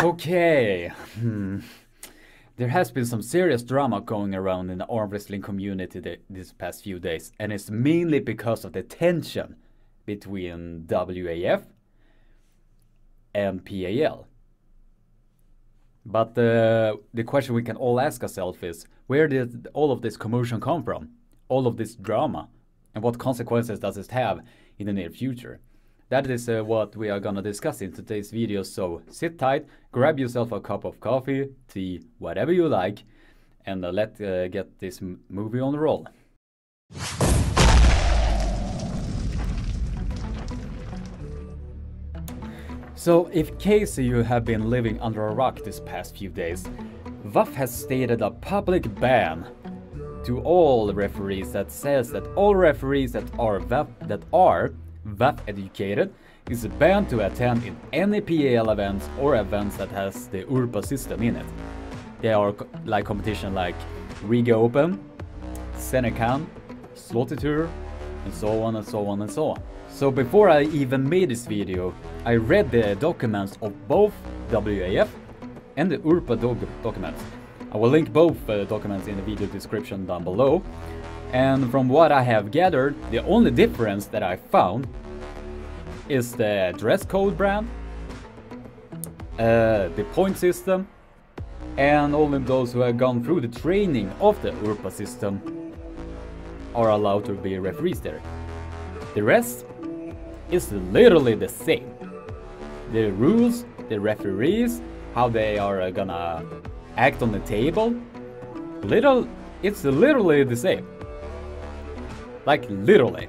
Okay. There has been some serious drama going around in the arm wrestling community these past few days, and it's mainly because of the tension between WAF and PAL. But the question we can all ask ourselves is, where did all of this commotion come from? All of this drama? And what consequences does it have in the near future? That is what we are gonna discuss in today's video, so sit tight, grab yourself a cup of coffee, tea, whatever you like, and let's get this movie on the roll. So, in case you have been living under a rock this past few days, WAF has stated a public ban to all referees that says that all referees that are WAF educated is banned to attend in any PAL events or events that has the URPA system in it. They are like competition like Riga Open, Seminoff, Slaughter, and so on and so on and so on. So before I even made this video, I read the documents of both WAF and the URPA documents. I will link both documents in the video description down below. And from what I have gathered, the only difference that I found is the dress code brand, the point system, and only those who have gone through the training of the URPA system are allowed to be referees there. The rest is literally the same. The rules, the referees, how they are gonna act on the table, it's literally the same. Like literally.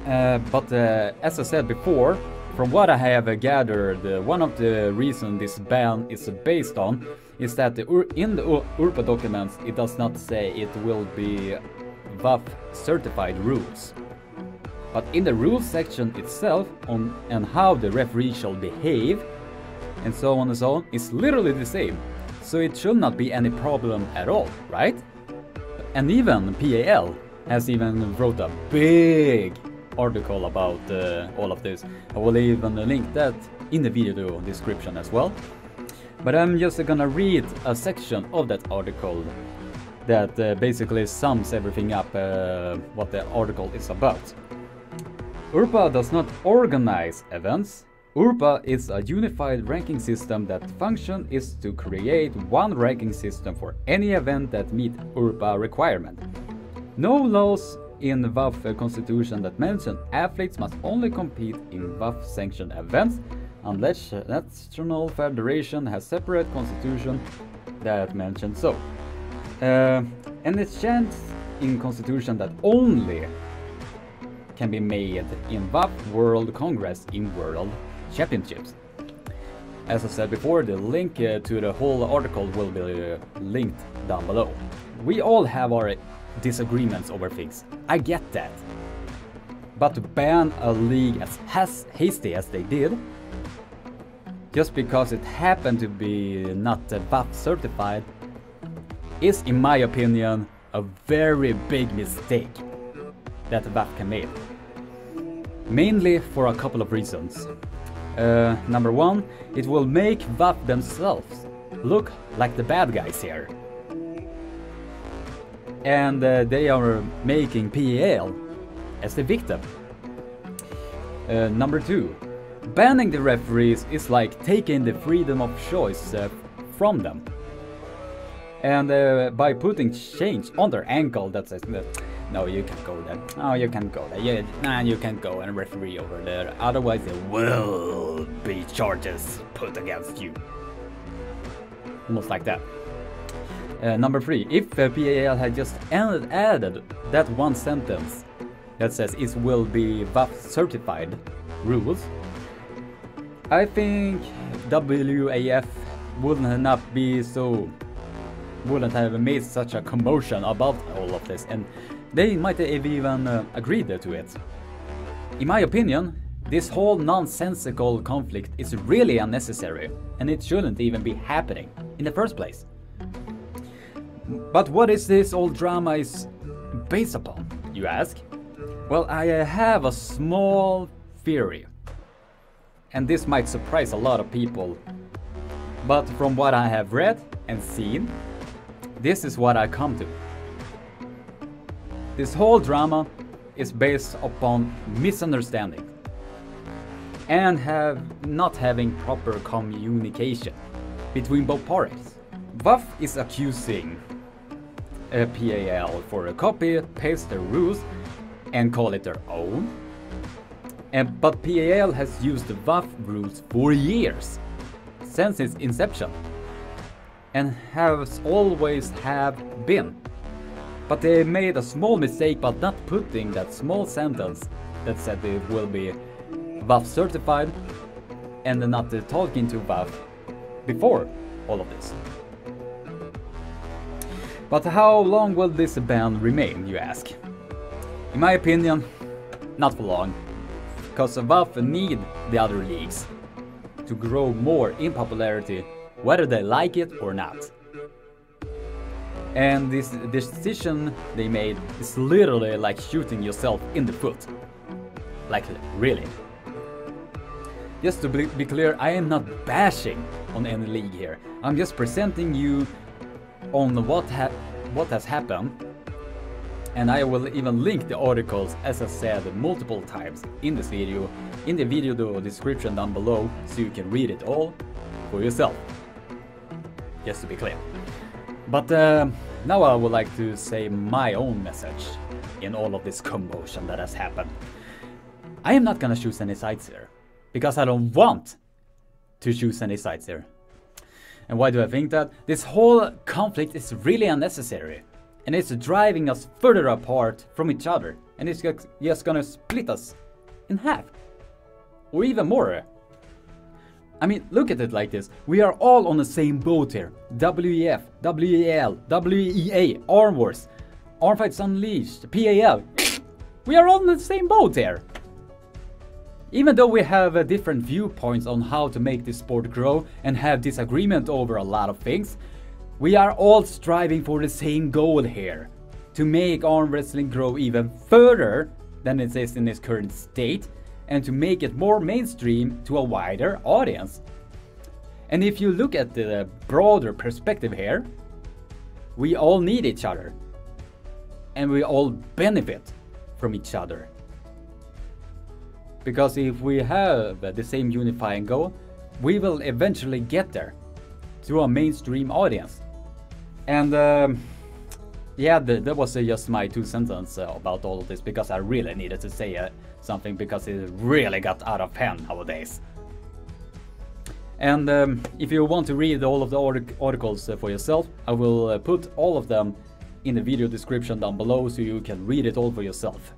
But as I said before, from what I have gathered, one of the reasons this ban is based on is that in the URPA documents it does not say it will be WAF certified rules. But in the rules section itself, and how the referee shall behave, and so on, is literally the same. So it should not be any problem at all, right? And even PAL has even wrote a big article about all of this. I will even link that in the video description as well. But I'm just gonna read a section of that article that basically sums everything up what the article is about. URPA does not organize events. URPA is a unified ranking system that function is to create one ranking system for any event that meet URPA requirement. No laws in the WAF constitution that mention athletes must only compete in WAF sanctioned events unless National Federation has separate constitution that mentions so. And it's changed in constitution that only can be made in WAF World Congress in World Championships. As I said before, the link to the whole article will be linked down below. We all have our disagreements over things, I get that. But to ban a league as hasty as they did, just because it happened to be not WAF certified, is in my opinion a very big mistake that WAF can make. Mainly for a couple of reasons. Number one, it will make WAF themselves look like the bad guys here. And they are making PAL as the victim. Number two, banning the referees is like taking the freedom of choice from them. And by putting chains on their ankle that says, no, you can't go there. No, you can't go there. Yeah, nah, you can't go and referee over there. Otherwise, there will be charges put against you. Almost like that. Number three, if PAL had just added that one sentence that says it will be WAF certified rules, I think WAF wouldn't have made such a commotion about all of this, and they might have even agreed to it. In my opinion, this whole nonsensical conflict is really unnecessary, and it shouldn't even be happening in the first place. But what is this old drama is based upon, you ask? Well, I have a small theory, and this might surprise a lot of people, But from what I have read and seen, this is what I come to. This whole drama is based upon misunderstanding and not having proper communication between both parties. WAF is accusing PAL for a copy, paste their rules and call it their own. But PAL has used the WAF rules for years, since its inception, and has always have been. But they made a small mistake by not putting that small sentence that said it will be WAF certified and not talking to WAF before all of this. But how long will this ban remain, you ask? In my opinion, not for long, because WAF need the other leagues to grow more in popularity, whether they like it or not. And this decision they made is literally like shooting yourself in the foot. Like, really. Just to be clear, I am not bashing on any league here. I'm just presenting you on what has happened. And I will even link the articles, as I said multiple times in this video, in the video description down below, so you can read it all for yourself. Just to be clear. But now I would like to say my own message in all of this commotion that has happened. I am not gonna choose any sides here, because I don't want to choose any sides here. And why do I think that? This whole conflict is really unnecessary, and it's driving us further apart from each other, and it's just gonna split us in half, or even more. I mean, look at it like this. We are all on the same boat here. WEF, WEL, WEA, Arm Wars, Arm Fights Unleashed, PAL. We are all on the same boat here. Even though we have different viewpoints on how to make this sport grow and have disagreement over a lot of things, we are all striving for the same goal here. To make arm wrestling grow even further than it is in its current state, and to make it more mainstream to a wider audience. And if you look at the broader perspective here, we all need each other, and we all benefit from each other. Because if we have the same unifying goal, we will eventually get there to a mainstream audience. And yeah, that was just my 2 sentences about all of this, because I really needed to say something, because it really got out of hand nowadays. And if you want to read all of the articles for yourself, I will put all of them in the video description down below, so you can read it all for yourself.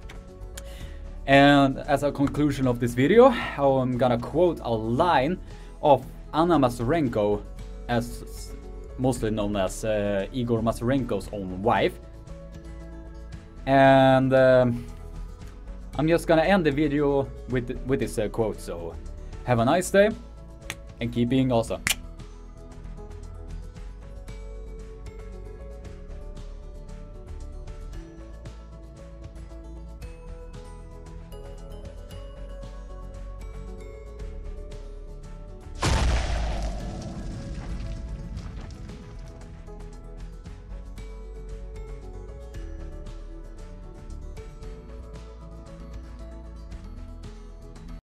And as a conclusion of this video, I'm gonna quote a line of Anna Masarenko, as mostly known as Igor Masarenko's own wife. And I'm just gonna end the video with this quote, so have a nice day and keep being awesome.